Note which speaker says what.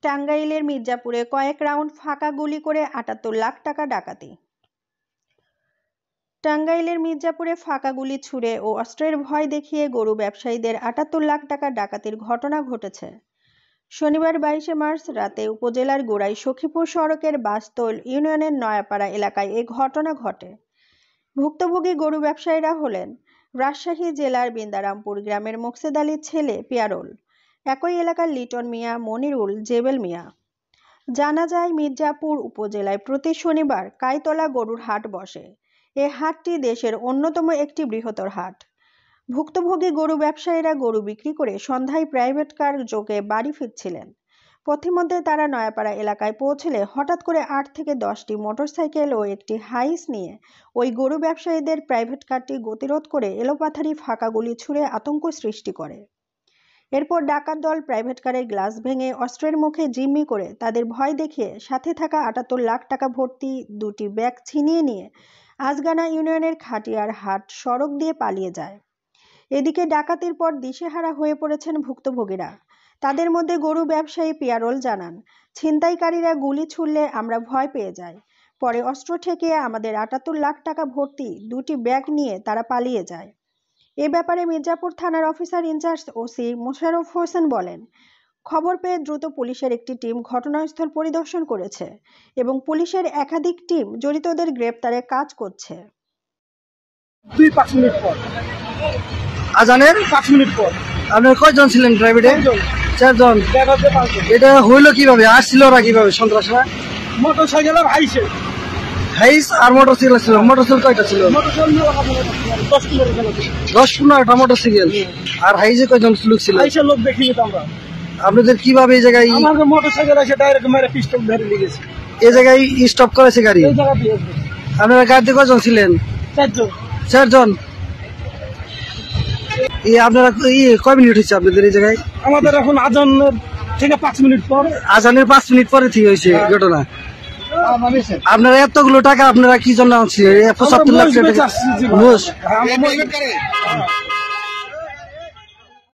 Speaker 1: টাঙ্গাইলের মির্জাপুরে কয়েক রাউন্ড ফাঁকা গুলি করে ৭৮ লাখ টাকা ডাকাতি। টাঙ্গাইলের মির্জাপুরে ফাঁকা গুলি ছুড়ে ও অস্ত্রের ভয় দেখিয়ে গরু ব্যবসায়ীদের ৭৮ লাখ টাকা ডাকাতির ঘটনা ঘটেছে। শনিবার ২২ মার্চ রাতে উপজেলার গোড়াই সখীপুর সড়কের বাসতৈল ইউনিয়নের নয়াপাড়া এলাকায় এ ঘটনা ঘটে। ভুক্তভোগী গরু ব্যবসায়ীরা হলেন রাজশাহী জেলার বিন্দারামপুর গ্রামের মোকসেদ আলীর ছেলে পিয়ারুল, একই এলাকার লিটন মিয়া, মনিরুল, জেবেল মিয়া। জানা যায়, মির্জাপুর উপজেলায় প্রতি শনিবার কাইতলা গরুর হাট বসে। এ হাটটি দেশের অন্যতম একটি বৃহত্তর হাট। ভুক্তভোগী গরু ব্যবসায়ীরা গরু বিক্রি করে সন্ধ্যায় প্রাইভেট কার যোগে বাড়ি ফিরছিলেন। পথিমধ্যে তারা নয়াপাড়া এলাকায় পৌঁছলে হঠাৎ করে ৮ থেকে ১০টি মোটরসাইকেল ও একটি হাইস নিয়ে ওই গরু ব্যবসায়ীদের প্রাইভেট কারটি গতিরোধ করে এলোপাথারি ফাঁকা গুলি ছুড়ে আতঙ্ক সৃষ্টি করে। এরপর ডাকাত দল প্রাইভেট কারের গ্লাস ভেঙে অস্ত্রের মুখে জিম্মি করে তাদের ভয় দেখিয়ে সাথে থাকা ৭৮ লাখ টাকা ভর্তি ২টি ব্যাগ ছিনিয়ে নিয়ে আজগানা ইউনিয়নের খাটিয়ার হাট সড়ক দিয়ে পালিয়ে যায়। এদিকে ডাকাতির পর দিশেহারা হয়ে পড়েছেন ভুক্তভোগীরা। তাদের মধ্যে গরু ব্যবসায়ী পিয়ারুল জানান, ছিনতাইকারীরা গুলি ছুড়লে আমরা ভয় পেয়ে যাই। পরে অস্ত্র ঠেকিয়ে আমাদের ৭৮ লাখ টাকা ভর্তি ২টি ব্যাগ নিয়ে তারা পালিয়ে যায়। এ ব্যাপারে মির্জাপুর থানার officer in charge OC Mosharraf Hossain বলেন, খবর পেয়ে দ্রুত পুলিশের একটি টিম ঘটনাস্থল পরিদর্শন করেছে এবং পুলিশের একাধিক টিম জড়িতদের গ্রেপ্তারে কাজ করছে।
Speaker 2: 5 মিনিট পর
Speaker 3: আজানের
Speaker 2: 5 মিনিট পর
Speaker 3: আপনার কয়জন ছিলেন প্রাইভেটে? 4 জন। এটা হইলো কিভাবে? আসছিল ওরা কিভাবে সন্ত্রাসীরা?
Speaker 2: মোটরসাইকেল আর হাইসে
Speaker 3: হাইস আর মোটরসাইকেল ছিল। মোটরসাইকেল কয়টা ছিল? 10-15টা মোটরসাইকেল। আর হাইসে কয়জন লোক ছিল?
Speaker 2: হাইসে লোক দেখিনি তো আমরা।
Speaker 3: আপনাদের কিভাবে এই জায়গায়?
Speaker 2: আমাদের মোটরসাইকেল এসে ডাইরেক্ট মেরে পিস্টল ধরে নিয়ে গেছে।
Speaker 3: এই জায়গায় স্টপ করেছে গাড়ি?
Speaker 2: এই জায়গা দিয়ে
Speaker 3: আপনারা গাড়িতে কয়জন ছিলেন? 4 জন। আপনারা কয় মিনিট হয়েছে আপনাদের এই জায়গায়?
Speaker 2: আমাদের এখন আজানের থেকে 5 মিনিট পর।
Speaker 3: আজানের 5 মিনিট পরে থেকে হয়েছে ঘটনা। আপনারা এতগুলো টাকা আপনারা কি জন্য আনছিলেন? 75 লাখ টাকা।